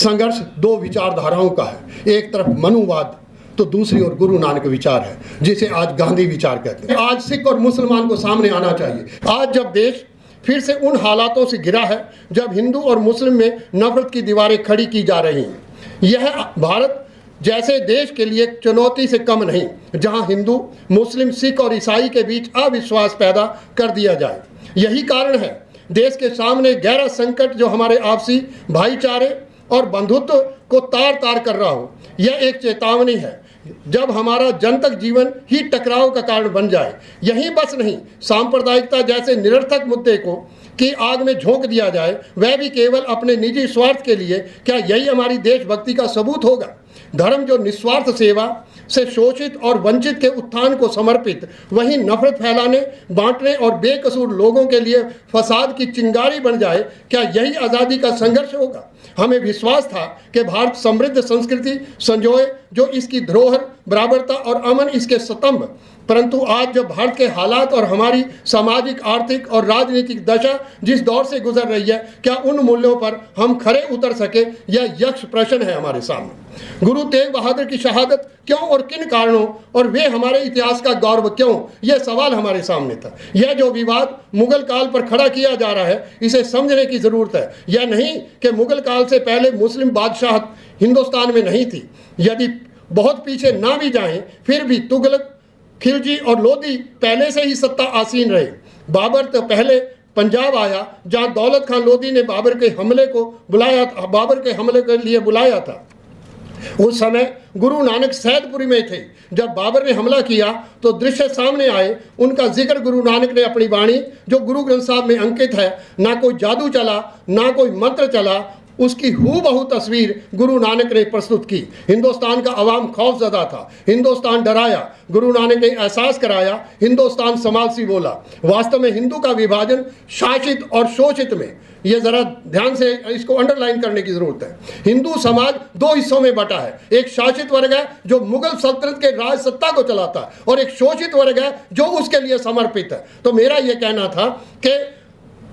संघर्ष दो विचारधाराओं का है। एक तरफ मनुवाद तो दूसरी ओर गुरु नानक विचार है, जिसे आज गांधी विचार कहते हैं। आज सिख और मुसलमान को सामने आना चाहिए। आज जब देश फिर से उन हालातों से घिरा है जब हिंदू और मुस्लिम में नफरत की दीवारें खड़ी की जा रही हैं, यह भारत जैसे देश के लिए चुनौती से कम नहीं, जहां हिंदू, मुस्लिम, सिख और ईसाई के बीच अविश्वास पैदा कर दिया जाए। यही कारण है देश के सामने गहरा संकट जो हमारे आपसी भाईचारे और बंधुत्व को तार तार कर रहा हो। यह एक चेतावनी है जब हमारा जनतक जीवन ही टकराव का कारण बन जाए। यही बस नहीं, सांप्रदायिकता जैसे निरर्थक मुद्दे को की आग में झोंक दिया जाए, वह भी केवल अपने निजी स्वार्थ के लिए। क्या यही हमारी देशभक्ति का सबूत होगा? धर्म जो निस्वार्थ सेवा से शोषित और वंचित के उत्थान को समर्पित, वहीं नफरत फैलाने, बांटने और बेकसूर लोगों के लिए फसाद की चिंगारी बन जाए, क्या यही आज़ादी का संघर्ष होगा? हमें विश्वास था कि भारत समृद्ध संस्कृति संजोए, जो इसकी धरोहर, बराबरता और अमन इसके स्तंभ। परंतु आज जब भारत के हालात और हमारी सामाजिक, आर्थिक और राजनीतिक दशा जिस दौर से गुजर रही है, क्या उन मूल्यों पर हम खरे उतर सके? यह यक्ष प्रश्न है हमारे सामने। गुरु तेग बहादुर की शहादत क्यों और किन कारणों, और वे हमारे इतिहास का गौरव क्यों, यह सवाल हमारे सामने था। यह जो विवाद मुगल काल पर खड़ा किया जा रहा है, इसे समझने की जरूरत है। यह नहीं कि मुगल काल से पहले मुस्लिम बादशाहत हिंदुस्तान में नहीं थी। यदि बहुत पीछे ना भी जाएं, फिर भी तुगलक, खिलजी और लोधी पहले से ही सत्ता आसीन रहे। बाबर तो पहले पंजाब आया, जहां दौलत खान लोधी ने बाबर के हमले के लिए बुलाया था। उस समय गुरु नानक सैदपुरी में थे। जब बाबर ने हमला किया तो दृश्य सामने आए। उनका जिक्र गुरु नानक ने अपनी वाणी, जो गुरु ग्रंथ साहब में अंकित है, ना कोई जादू चला, ना कोई मंत्र चला, उसकी हूबहू तस्वीर गुरु नानक ने प्रस्तुत की। हिंदुस्तान का अवाम खौफजदा था, हिंदुस्तान डराया। गुरु नानक ने एहसास कराया, हिंदुस्तान समाज से बोला। वास्तव में हिंदू का विभाजन शासित और शोषित में, ये जरा ध्यान से इसको अंडरलाइन करने की जरूरत है। हिंदू समाज दो हिस्सों में बटा है। एक शासित वर्ग है जो मुगल सल्तनत के राज सत्ता को चलाता है, और एक शोषित वर्ग है जो उसके लिए समर्पित है। तो मेरा यह कहना था कि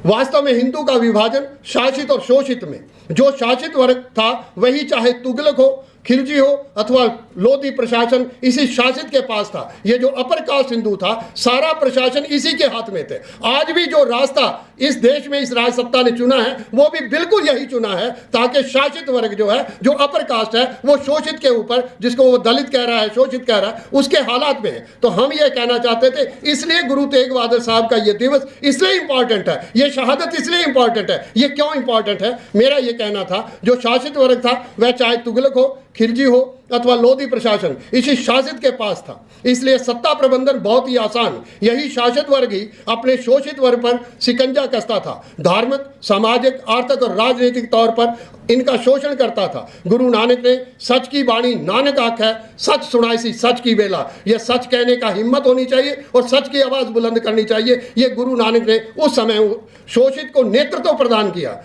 वास्तव में हिंदू का विभाजन शासित और शोषित में, जो शासित वर्ग था वही चाहे तुगलक हो, खिलजी हो अथवा लोधी प्रशासन, इसी शासित के पास था। ये जो अपर कास्ट हिंदू था, सारा प्रशासन इसी के हाथ में थे। आज भी जो रास्ता इस देश में इस राज सत्ता ने चुना है, वो भी बिल्कुल यही चुना है, ताकि शासित वर्ग जो है, जो अपर कास्ट है, वो शोषित के ऊपर, जिसको वो दलित कह रहा है, शोषित कह रहा है, उसके हालात में है। तो हम ये कहना चाहते थे, इसलिए गुरु तेग बहादुर साहब का ये दिवस इसलिए इंपॉर्टेंट है, ये शहादत इसलिए इंपॉर्टेंट है। ये क्यों इंपॉर्टेंट है? मेरा ये कहना था, जो शासित वर्ग था, वह चाहे तुगलक हो, खिलजी हो अथवा लोधी प्रशासन, इसी शासित के पास था। इसलिए सत्ता प्रबंधन बहुत ही आसान। यही शासित वर्ग ही अपने शोषित वर्ग पर शिकंजा कसता था। धार्मिक, सामाजिक, आर्थिक और राजनीतिक तौर पर इनका शोषण करता था। गुरु नानक ने सच की वाणी नानक आख्या, सच सुनाई सी सच की बेला। यह सच कहने का हिम्मत होनी चाहिए और सच की आवाज बुलंद करनी चाहिए। ये गुरु नानक ने उस समय शोषित को नेतृत्व प्रदान किया।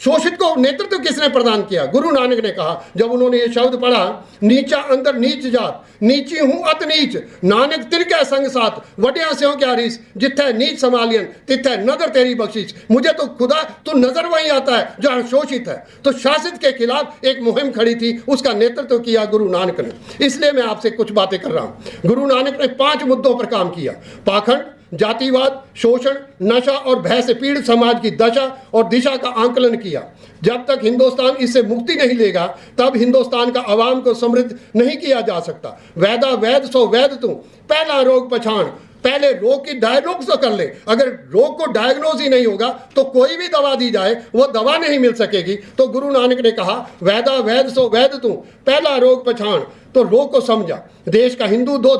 शोषित को नेतृत्व किसने प्रदान किया? गुरु नानक ने कहा, जब उन्होंने ये शब्द पढ़ा, नीचा अंदर नीच जात, नीची हूं अत नीच, नानक तिनके संग साथ, वटिया स्यों क्या रीस, जिथे नीच संभालियन तिथे नजर तेरी बख्शिश। मुझे तो खुदा तो नजर वही आता है जहां शोषित है। तो शासित के खिलाफ एक मुहिम खड़ी थी, उसका नेतृत्व किया गुरु नानक ने। इसलिए मैं आपसे कुछ बातें कर रहा हूं। गुरु नानक ने 5 मुद्दों पर काम किया: पाखंड, जातिवाद, शोषण, नशा और भय से पीड़ित समाज की दशा और दिशा का आंकलन किया। जब तक हिंदुस्तान इससे मुक्ति नहीं लेगा, तब हिंदुस्तान का आवाम को समृद्ध नहीं किया जा सकता। वैदा वैद सो वैद तू, पहला रोग पहचान। पहले रोग की डायग्नोज तो कर ले। अगर रोग को डायग्नोज ही नहीं होगा तो कोई भी दवा दी जाए वो दवा नहीं मिल सकेगी। तो गुरु नानक ने कहा, वैदा वैद सो वैद तू, पहला रोग पहचान। तो रोग को समझा। देश का हिंदू दो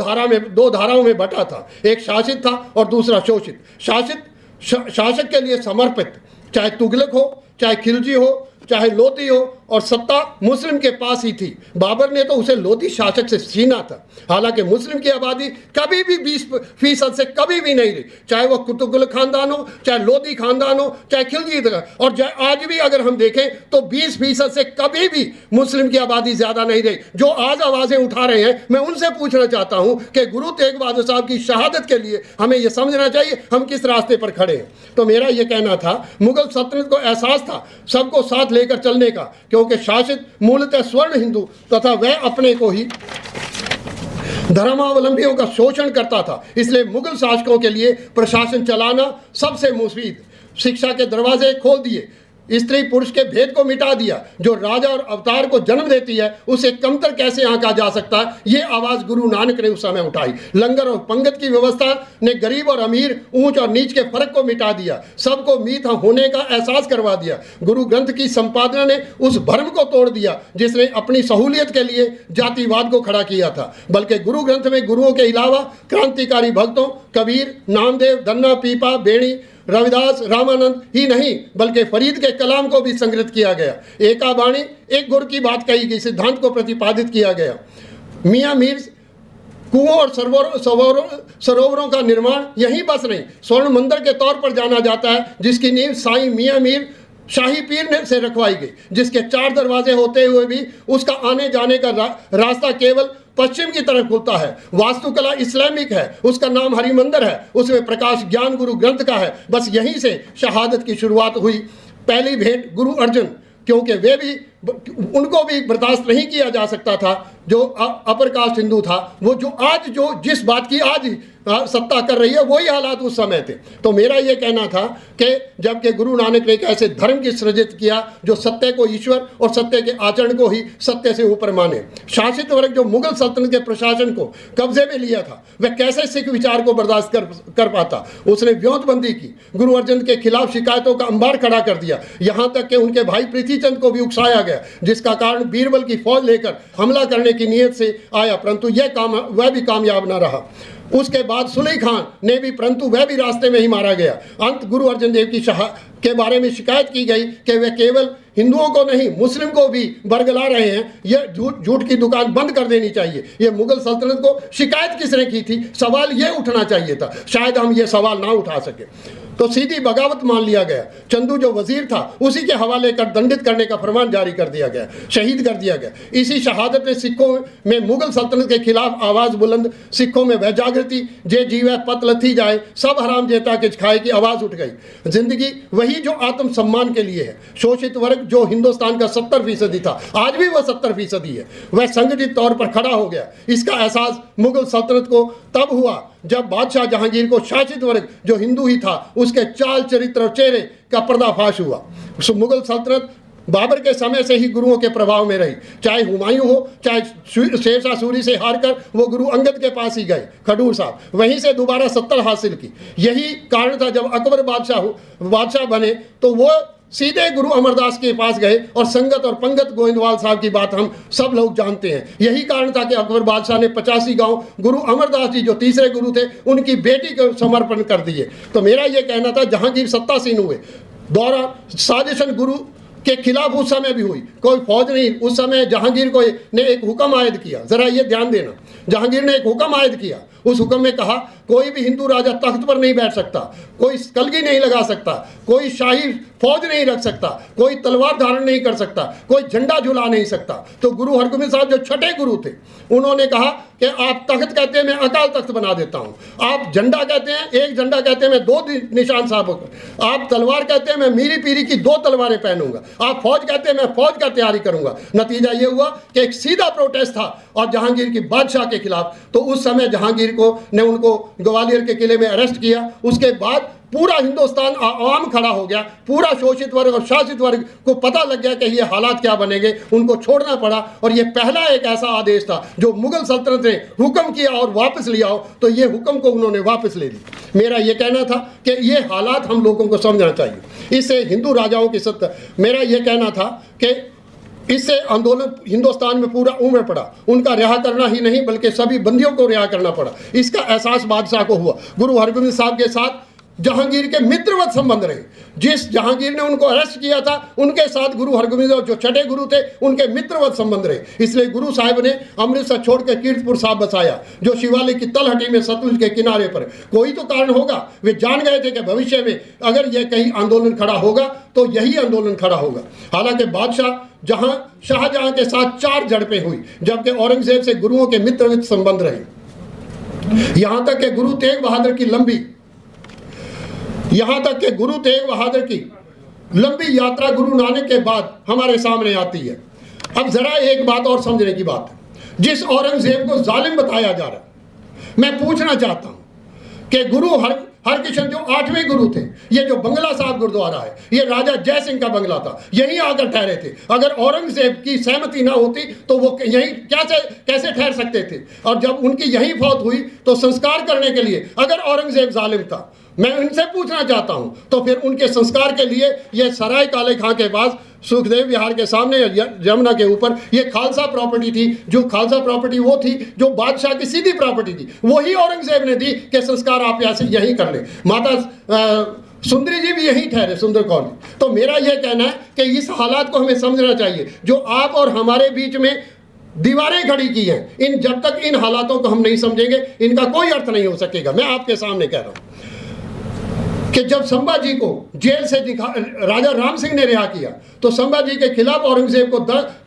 धाराओं में बटा था। एक शासित था और दूसरा शोषित। शासक के लिए समर्पित, चाहे तुगलक हो, चाहे खिलजी हो, चाहे लोधी हो, और सत्ता मुस्लिम के पास ही थी। बाबर ने तो उसे लोधी शासक से छीना था। हालांकि मुस्लिम की आबादी कभी भी 20% से कभी भी नहीं रही, चाहे वह कुतुबुल खानदान हो, चाहे लोधी खानदान हो, चाहे खिलजी, और आज भी अगर हम देखें तो 20% से कभी भी मुस्लिम की आबादी ज्यादा नहीं रही। जो आज आवाजें उठा रहे हैं, मैं उनसे पूछना चाहता हूं कि गुरु तेग बहादुर साहब की शहादत के लिए हमें यह समझना चाहिए हम किस रास्ते पर खड़े हैं। तो मेरा यह कहना था, मुगल सल्तनत को एहसास था सबको साथ लेकर चलने का, क्योंकि शासित मूलतः स्वर्ण हिंदू तथा वह अपने को ही धर्मावलंबियों का शोषण करता था। इसलिए मुगल शासकों के लिए प्रशासन चलाना सबसे मुफीद। शिक्षा के दरवाजे खोल दिए, स्त्री पुरुष के भेद को मिटा दिया। जो राजा और अवतार को जन्म देती है उसे कमतर कैसे आंका जा सकता है, ये आवाज गुरु नानक ने उस समय उठाई। लंगर और पंगत की व्यवस्था ने गरीब और अमीर, ऊंच और नीच के फर्क को मिटा दिया, सबको मीत होने का एहसास करवा दिया। गुरु ग्रंथ की संपादना ने उस भ्रम को तोड़ दिया जिसने अपनी सहूलियत के लिए जातिवाद को खड़ा किया था। बल्कि गुरु ग्रंथ में गुरुओं के अलावा क्रांतिकारी भक्तों कबीर, नामदेव, धन्ना, पीपा, बेणी, रविदास, रामानंद ही नहीं बल्कि फरीद के कलाम को भी संग्रहित किया गया। एका बाणी, एक गुरु की बात कही गई, सिद्धांत को प्रतिपादित किया गया। मियाँ मीर कुओं और सरोवरों का निर्माण यहीं बस नहीं, स्वर्ण मंदिर के तौर पर जाना जाता है, जिसकी नींव साईं मियाँ मीर शाही पीर से रखवाई गई, जिसके 4 दरवाजे होते हुए भी उसका आने जाने का रास्ता केवल पश्चिम की तरफ खुलता है। वास्तुकला इस्लामिक है, उसका नाम हरिमंदिर है, उसमें प्रकाश ज्ञान गुरु ग्रंथ का है। बस यहीं से शहादत की शुरुआत हुई। पहली भेंट गुरु अर्जुन, क्योंकि वे भी, उनको भी बर्दाश्त नहीं किया जा सकता था जो अपर कास्ट हिंदू था। वो जो जिस बात की आज सत्ता कर रही है वही हालात उस समय थे। तो मेरा ये कहना था कि जबकि गुरु नानक ने एक ऐसे धर्म की सृजित किया जो सत्य को ईश्वर और सत्य के आचरण को ही सत्य से ऊपर माने। शासित वर्ग जो मुगल सल्तनत के प्रशासन को कब्जे में लिया था, वह कैसे सिख विचार को बर्दाश्त कर पाता। उसने व्योतबंदी की, गुरु अर्जन के खिलाफ शिकायतों का अंबार खड़ा कर दिया, यहाँ तक कि उनके भाई पृथ्वीचंद को भी उकसाया गया, जिसका कारण बीरबल की फौज लेकर हमला करने की नीयत से आया, परंतु वह भी कामयाब न रहा। उसके बाद सुलई खान ने भी, परंतु वह भी रास्ते में ही मारा गया। अंत गुरु अर्जन देव की के बारे में शिकायत की गई कि वे केवल हिंदुओं को नहीं मुस्लिम को भी बरगला रहे हैं, यह झूठ की दुकान बंद कर देनी चाहिए। यह मुगल सल्तनत को शिकायत किसने की थी, सवाल यह उठना चाहिए था। शायद हम यह सवाल ना उठा सके तो सीधी बगावत मान लिया गया। चंदू जो वजीर था उसी के हवाले कर दंडित करने का फरमान जारी कर दिया गया, शहीद कर दिया गया। इसी शहादत ने सिखों में मुगल सल्तनत के खिलाफ आवाज बुलंद, सिखों में वह जागृति जे जीवे पत लथी जाए, सब हराम जेता के खाए की आवाज उठ गई। जिंदगी वही जो आत्म सम्मान के लिए है। शोषित वर्ग जो हिंदुस्तान का 70% था, आज भी वह 70% है, वह संगठित तौर पर खड़ा हो गया। इसका एहसास मुगल सल्तनत को तब हुआ जब बादशाह जहांगीर को शासित वर्ग जो हिंदू ही था उसके चाल चरित्र और चेहरे का पर्दाफाश हुआ। मुगल सल्तनत बाबर के समय से ही गुरुओं के प्रभाव में रही, चाहे हुमायूं हो, चाहे शेरशाह सूरी से हारकर वो गुरु अंगद के पास ही गए, खडूर साहब, वहीं से दोबारा 70 हासिल की। यही कारण था जब अकबर बादशाह बने तो वो सीधे गुरु अमरदास के पास गए और संगत और पंगत गोविंदवाल साहब की बात हम सब लोग जानते हैं। यही कारण था कि अकबर बादशाह ने 85 गांव गुरु अमरदास जी जो तीसरे गुरु थे उनकी बेटी को समर्पण कर दिए। तो मेरा यह कहना था जहांगीर सत्तासीन हुए, दौरा साजिशन गुरु के खिलाफ उस समय भी हुई, कोई फौज नहीं। उस समय जहांगीर को ने एक हुक्म आयद किया, जरा ये ध्यान देना, जहांगीर ने एक हुक्म आयद किया। उस हुक्म में कहा कोई भी हिंदू राजा तख्त पर नहीं बैठ सकता, कोई कलगी नहीं लगा सकता, कोई शाही फौज नहीं रख सकता, कोई तलवार धारण नहीं कर सकता, कोई झंडा झुला नहीं सकता। तो गुरु हरगोबिंद साहब जो छठे गुरु थे उन्होंने कहा कि आप तख्त कहते हैं मैं अकाल तख्त बना देता हूं, आप झंडा कहते हैं एक झंडा कहते हैं मैं 2 निशान साहब, आप तलवार कहते हैं मैं मीरी पीरी की 2 तलवारें पहनूंगा, आप फौज कहते हैं मैं फौज का तैयारी करूंगा। नतीजा ये हुआ कि एक सीधा प्रोटेस्ट था और जहांगीर की बादशाह के खिलाफ। तो उस समय जहांगीर ने उनको ग्वालियर के किले में अरेस्ट किया। उसके बाद पूरा हिंदुस्तान आवाम खड़ा हो गया, पूरा शोषित वर्ग और शासित वर्ग को पता लग गया कि ये हालात क्या बनेंगे, उनको छोड़ना पड़ा। और ये पहला एक ऐसा आदेश था जो मुगल सल्तनत ने हुक्म किया और वापस लिया हो, तो ये हुक्म को उन्होंने वापस ले लिया। मेरा ये कहना था कि ये हालात हम लोगों को समझना चाहिए। इससे हिंदू राजाओं की सत्ता, मेरा ये कहना था कि इससे आंदोलन हिंदुस्तान में पूरा उमड़ पड़ा। उनका रिहा करना ही नहीं बल्कि सभी बंदियों को रिहा करना पड़ा। इसका एहसास बादशाह को हुआ। गुरु हरगोबिंद साहब के साथ जहांगीर के मित्रवत संबंध रहे। जिस जहांगीर ने उनको अरेस्ट किया था उनके साथ गुरु हरगोबिंद जो छठे गुरु थे उनके मित्रवत संबंध रहे। इसलिए गुरु साहिब ने अमृतसर छोड़ के कीर्तपुर साहब बसाया, जो शिवालिक की तलहटी में सतलुज के किनारे पर। कोई तो कारण होगा, वे जान गए थे कि भविष्य में अगर यह कहीं आंदोलन खड़ा होगा तो यही आंदोलन खड़ा होगा। हालांकि बादशाह शाहजहां के साथ 4 झड़पें हुई, जबकि औरंगजेब से गुरुओं के मित्रवत संबंध रहे। यहां तक कि गुरु तेग बहादुर की लंबी यात्रा गुरु नानक के बाद हमारे सामने आती है। अब जरा एक बात और समझने की बात है, जिस औरंगजेब को जालिम बताया जा रहा, मैं पूछना चाहता हूं कि गुरु हरकिशन जो 8वें गुरु थे, ये जो बंगला साहब गुरुद्वारा है, ये राजा जय सिंह का बंगला था, यहीं आकर ठहरे थे। अगर औरंगजेब की सहमति ना होती तो वो यहीं कैसे ठहर सकते थे? और जब उनकी यहीं फौत हुई तो संस्कार करने के लिए अगर औरंगजेब जालिम था, मैं उनसे पूछना चाहता हूं, तो फिर उनके संस्कार के लिए ये सराय काले खां के पास सुखदेव विहार के सामने यमुना के ऊपर ये खालसा प्रॉपर्टी थी। जो खालसा प्रॉपर्टी वो थी जो बादशाह की सीधी प्रॉपर्टी थी, वही औरंगजेब ने दी कि संस्कार आप यहीं कर ले। माता सुंदरी जी भी यहीं ठहरे, सुंदर कौर जी। तो मेरा यह कहना है कि इस हालात को हमें समझना चाहिए। जो आप और हमारे बीच में दीवारें खड़ी की हैं, जब तक इन हालातों को हम नहीं समझेंगे इनका कोई अर्थ नहीं हो सकेगा। मैं आपके सामने कह रहा हूं कि जब संभाजी को जेल से राजा राम सिंह ने रिहा किया तो संभाजी के खिलाफ औरंगजेब को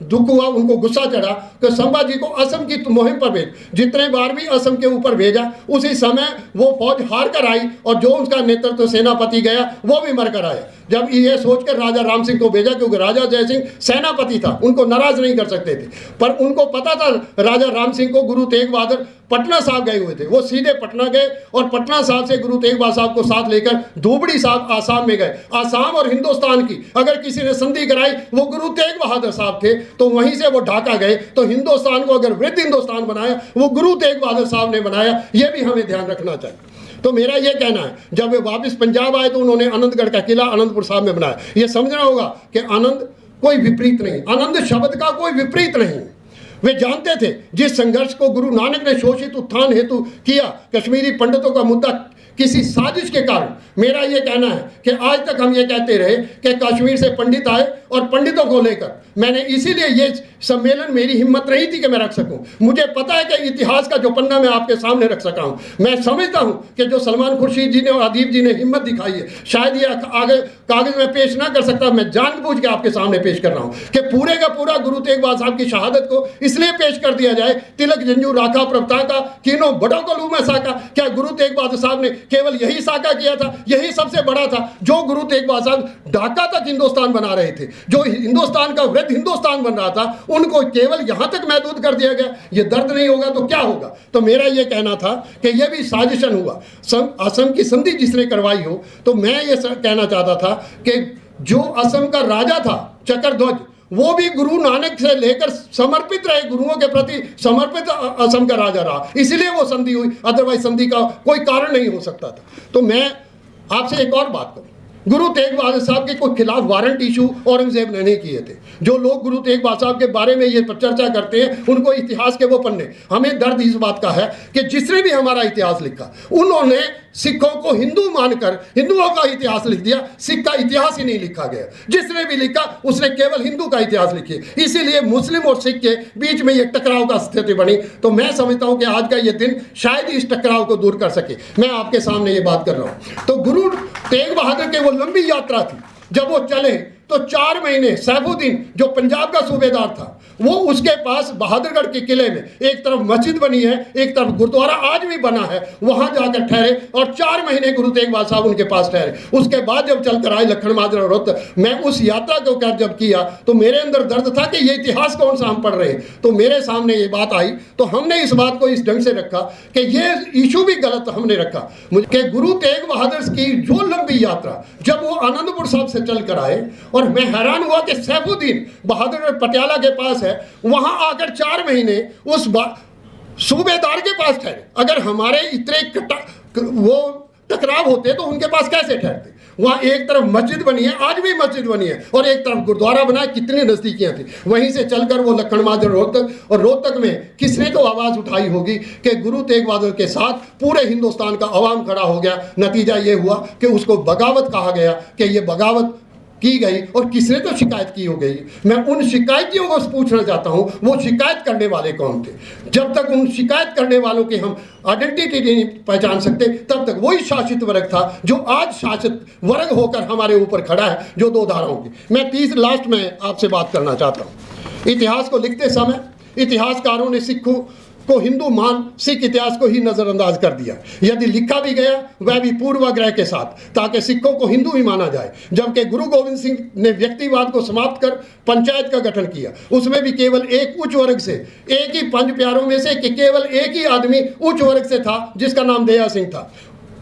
दुख हुआ, उनको गुस्सा चढ़ा कि संभाजी को असम की मुहिम पर भेज। जितने बार भी असम के ऊपर भेजा, उसी समय वो फौज हार कर आई और जो उसका नेतृत्व सेनापति गया वो भी मर कर आया। जब ये सोचकर राजा राम सिंह को भेजा, क्योंकि राजा जय सिंह सेनापति था, उनको नाराज नहीं कर सकते थे, पर उनको पता था राजा राम सिंह को गुरु तेग बहादुर पटना साहब गए हुए थे। वो सीधे पटना गए और पटना साहब से गुरु तेग बहादुर साहब को साथ लेकर धूबड़ी साहब आसाम में गए। आसाम और हिंदुस्तान की अगर किसी ने संधि कराई वो गुरु तेग बहादुर साहब थे, तो वहीं से वो ढाका गए। तो हिंदुस्तान को अगर वृद्ध हिंदुस्तान बनाया वो गुरु तेग बहादुर साहब ने बनाया, ये भी हमें ध्यान रखना चाहिए। तो मेरा यह कहना है, जब वे वापस पंजाब आए तो उन्होंने आनंदगढ़ का किला आनंदपुर साहब में बनाया। यह समझना होगा कि आनंद कोई विपरीत नहीं, आनंद शब्द का कोई विपरीत नहीं। वे जानते थे जिस संघर्ष को गुरु नानक ने शोषित उत्थान हेतु किया, कश्मीरी पंडितों का मुद्दा किसी साजिश के कारण, मेरा यह कहना है कि आज तक हम ये कहते रहे कि कश्मीर से पंडित आए और पंडितों को लेकर मैंने इसीलिए ये सम्मेलन, मेरी हिम्मत नहीं थी कि मैं रख सकूं। मुझे पता है कि इतिहास का जो पन्ना मैं आपके सामने रख सका हूं। मैं समझता हूं कि जो सलमान खुर्शीद जी ने और अदीब जी ने हिम्मत दिखाई है, शायद ये आगे कागज में पेश ना कर सकता। मैं जानबूझ के आपके सामने पेश कर रहा हूं कि पूरे का पूरा गुरु तेग बहादुर साहब की शहादत को इसलिए पेश कर दिया जाए, तिलक जंजू राखा प्रभता का किनो बड़ों को लू में साका। क्या गुरु तेग बहादुर साहब ने केवल यही साका किया था? यही सबसे बड़ा था। जो गुरु तेग बहादुर साहब ढाका तक हिंदुस्तान बना रहे थे, जो हिंदुस्तान का वृद्ध हिंदुस्तान बन रहा था, उनको केवल यहां तक महदूद कर दिया गया। ये दर्द नहीं होगा तो क्या होगा? तो मेरा ये कहना था कि यह भी साजिशन हुआ। असम की संधि जिसने करवाई हो, तो मैं ये कहना चाहता था कि जो असम का राजा था चक्रध्वज, वो भी गुरु नानक से लेकर समर्पित रहे, गुरुओं के प्रति समर्पित असम का राजा रहा, इसलिए वो संधि हुई। अदरवाइज संधि का कोई कारण नहीं हो सकता था। तो मैं आपसे एक और बात करूं, गुरु तेग बहादुर साहब के कोई खिलाफ वारंट इशू औरंगजेब ने नहीं किए थे। जो लोग गुरु तेग बहादुर साहब के बारे में ये चर्चा करते हैं, उनको इतिहास के वो पन्ने, हमें दर्द इस बात का है कि जिसने भी हमारा इतिहास लिखा, उन्होंने सिखों को हिंदू मानकर हिंदुओं का इतिहास लिख दिया। सिख का इतिहास ही नहीं लिखा गया। जिसने भी लिखा उसने केवल हिंदू का इतिहास लिखी, इसीलिए मुस्लिम और सिख के बीच में ये टकराव का स्थिति बनी। तो मैं समझता हूं कि आज का ये दिन शायद इस टकराव को दूर कर सके। मैं आपके सामने ये बात कर रहा हूं। तो गुरु तेग बहादुर के वो लंबी यात्रा थी, जब वो चले तो 4 महीने सैफुद्दीन जो पंजाब का सूबेदार था, वो उसके पास बहादुरगढ़ के किले में एक तरफ मस्जिद बनी है, एक तरफ गुरुद्वारा आज भी बना है, वहां जाकर ठहरे और 4 महीने गुरु तेग बहादुर साहब उनके पास ठहरे। उसके बाद जब चलकर आए लखन माजरा रोहतक, मैं उस यात्रा को जब किया तो मेरे अंदर दर्द था कि ये इतिहास कौन सा हम पढ़ रहे हैं। तो मेरे सामने ये बात आई, तो हमने इस बात को इस ढंग से रखा कि ये इशू भी गलत हमने रखा कि गुरु तेग बहादुर की जो लंबी यात्रा, जब वो आनंदपुर साहब से चल कर आए, और मैं हैरान हुआ कि सैफुद्दीन बहादुर पटियाला के पास है, वहां आकर 4 महीने उस सूबेदार के पास ठहरे। अगर हमारे इतने वो टकराव होते तो उनके पास कैसे ठहरते? वहाँ एक तरफ मस्जिद बनी है, आज भी मस्जिद बनी है, और एक तरफ गुरुद्वारा बना है। कितनी नज़दीकियाँ थी। वहीं से चलकर वो लखन माजर रोहतक, और रोहतक में किसने तो आवाज़ उठाई होगी कि गुरु तेग बहादुर के साथ पूरे हिंदुस्तान का अवाम खड़ा हो गया। नतीजा ये हुआ कि उसको बगावत कहा गया, कि ये बगावत की गई, और किसने तो शिकायत की हो गई। मैं उन शिकायतियों को पूछना चाहता हूं, वो शिकायत करने वाले कौन थे? जब तक उन शिकायत करने वालों की हम आइडेंटिटी नहीं पहचान सकते, तब तक वही शासित वर्ग था जो आज शासित वर्ग होकर हमारे ऊपर खड़ा है, जो दो धाराओं की। मैं लास्ट में आपसे बात करना चाहता हूं। इतिहास को लिखते समय इतिहासकारों ने सिखों को हिंदू मान सिख इतिहास को ही नजरअंदाज कर दिया। यदि लिखा भी गया वह भी पूर्वाग्रह के साथ, ताकि सिखों को हिंदू ही माना जाए। जबकि गुरु गोविंद सिंह ने व्यक्तिवाद को समाप्त कर पंचायत का गठन किया, उसमें भी केवल एक उच्च वर्ग से, एक ही पंच प्यारों में से केवल एक ही आदमी उच्च वर्ग से था, जिसका नाम दया सिंह था।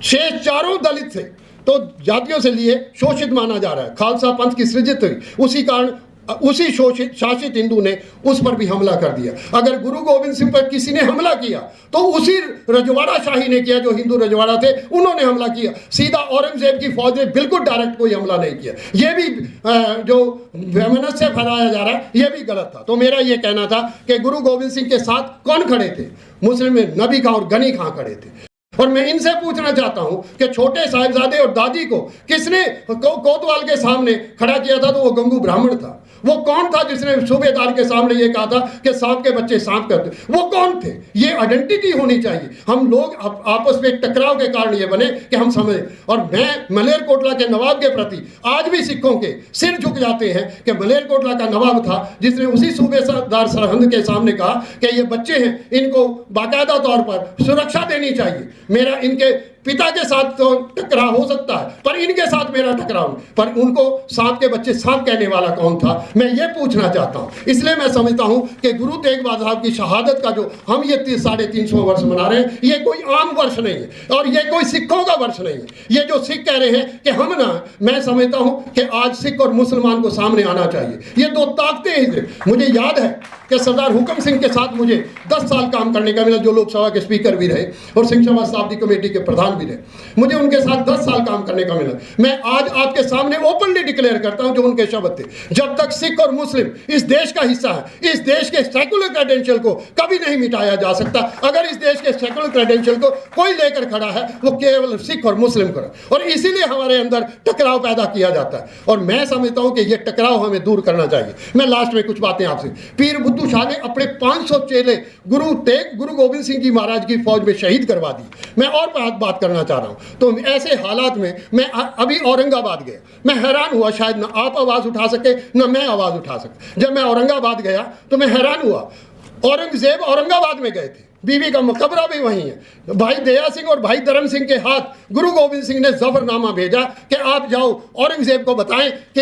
शेष चारों दलित थे, तो जातियों से लिए शोषित माना जा रहा है। खालसा पंथ की सृजित हुई, उसी कारण उसी शासित हिंदू ने उस पर भी हमला कर दिया। अगर गुरु गोविंद सिंह पर किसी ने हमला किया तो उसी रजवाड़ा शाही ने किया, जो हिंदू रजवाड़ा थे उन्होंने हमला किया। सीधा औरंगजेब की फौज ने बिल्कुल डायरेक्ट कोई हमला नहीं किया। यह भी जो वैमनस्य फैलाया जा रहा है, यह भी गलत था। तो मेरा यह कहना था कि गुरु गोविंद सिंह के साथ कौन खड़े थे? मुस्लिम में नबी खां और गनी खां खड़े थे। और मैं इनसे पूछना चाहता हूं कि छोटे साहिबजादे और दादी को किसने कोतवाल के सामने खड़ा किया था? तो वो गंगू ब्राह्मण था। वो कौन था जिसने सूबेदार के सामने ये कहा था कि सांप के बच्चे सांप करते? वो कौन थे? ये आइडेंटिटी होनी चाहिए। हम लोग आपस में टकराव के कारण ये बने कि हम समझे। और मैं मलेरकोटला के नवाब के प्रति आज भी सिखों के सिर झुक जाते हैं कि मलेरकोटला का नवाब था जिसने उसी सूबेदार सरहंद के सामने कहा कि ये बच्चे हैं, इनको बाकायदा तौर पर सुरक्षा देनी चाहिए। मेरा इनके पिता के साथ तो टकराव हो सकता है, पर इनके साथ मेरा टकराव नहीं। पर उनको सांप के बच्चे सांप कहने वाला कौन था? मैं ये पूछना चाहता हूँ। इसलिए मैं समझता हूँ कि गुरु तेग बहादुर साहब की शहादत का जो हम ये 350 वर्ष मना रहे हैं, ये कोई आम वर्ष नहीं है, और ये कोई सिखों का वर्ष नहीं है। ये जो सिख कह रहे हैं कि हम ना, मैं समझता हूँ कि आज सिख और मुसलमान को सामने आना चाहिए। ये दो ताकतें ही। मुझे याद है कि सरदार हुकम सिंह के साथ मुझे 10 साल काम करने का मिला, जो लोकसभा के स्पीकर भी रहे और सिंह सभा शताब्दी कमेटी के प्रधान भी रहे। मुझे उनके साथ 10 साल काम करने का मिला। मैं आज आपके सामने ओपनली डिक्लेयर करता हूं जो उनके शब्द थे, जब तक सिख और मुस्लिम इस देश का हिस्सा है, इस देश के सेकुलर क्रेडेंशियल को कभी नहीं मिटाया जा सकता। अगर इस देश के सेकुलर क्रेडेंशियल को कोई लेकर खड़ा है, वो केवल सिख और मुस्लिम का, और इसीलिए हमारे अंदर टकराव पैदा किया जाता है। और मैं समझता हूं कि यह टकराव हमें दूर करना चाहिए। मैं लास्ट में कुछ बातें आपसे, पीर बुद्धू शाह ने अपने 500 चेले गुरु गोविंद सिंह जी महाराज की फौज में शहीद करवा दी। मैं और बात करना चाह रहा हूं। तो ऐसे हालात में मैं अभी औरंगाबाद गया, मैं हैरान हुआ, शायद ना आप आवाज उठा सके ना मैं आवाज उठा सके। जब मैं औरंगाबाद गया तो मैं हैरान हुआ। औरंगजेब औरंगाबाद में गए थे, बीवी का मकबरा भी वहीं है। भाई दया सिंह और भाई धर्म सिंह के हाथ गुरु गोविंद सिंह ने जफरनामा भेजा कि आप जाओ औरंगजेब को बताएं कि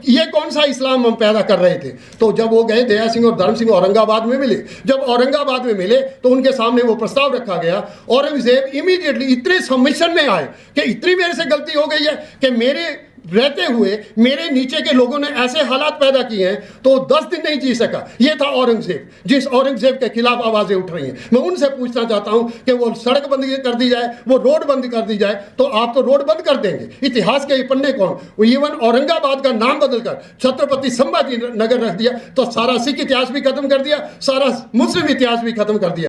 ये कौन सा इस्लाम हम पैदा कर रहे थे। तो जब वो गए, दया सिंह और धर्म सिंह औरंगाबाद में मिले। जब औरंगाबाद में मिले तो उनके सामने वो प्रस्ताव रखा गया। औरंगजेब इमीडिएटली इतने सबमिशन में आए कि इतनी मेरे से गलती हो गई है कि मेरे रहते हुए मेरे नीचे के लोगों ने ऐसे हालात पैदा किए हैं, तो 10 दिन नहीं जी सका। ये था औरंगजेब, जिस औरंगजेब के खिलाफ आवाजें उठ रही हैं। मैं उनसे पूछना चाहता हूं कि वो सड़क बंद कर दी जाए, वो रोड बंद कर दी जाए, तो आप तो रोड बंद कर देंगे। इतिहास के पन्ने कौन? इवन औरंगाबाद का नाम बदलकर छत्रपति संभाजी नगर रख दिया, तो सारा सिख इतिहास भी खत्म कर दिया, सारा मुस्लिम इतिहास भी खत्म कर दिया।